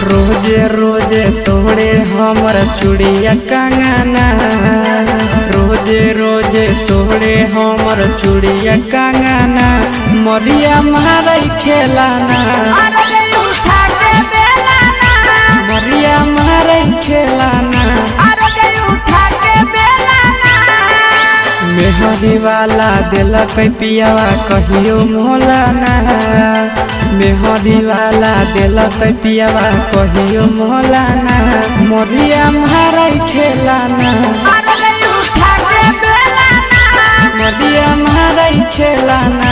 रोजे रोजे तोड़े हमर चूड़िया कंगना, रोजे रोजे तोड़े हमर चूड़िया कंगना, मरिया मारई खेलाना, मरिया मारई खेलाना। मेहदी वाला दिलक पियावा कहियो मोलाना, मेहदी वाला दिलक पियावा कहियो मोलाना, मरिया मारई खेलाना, मरिया मारई खेलाना।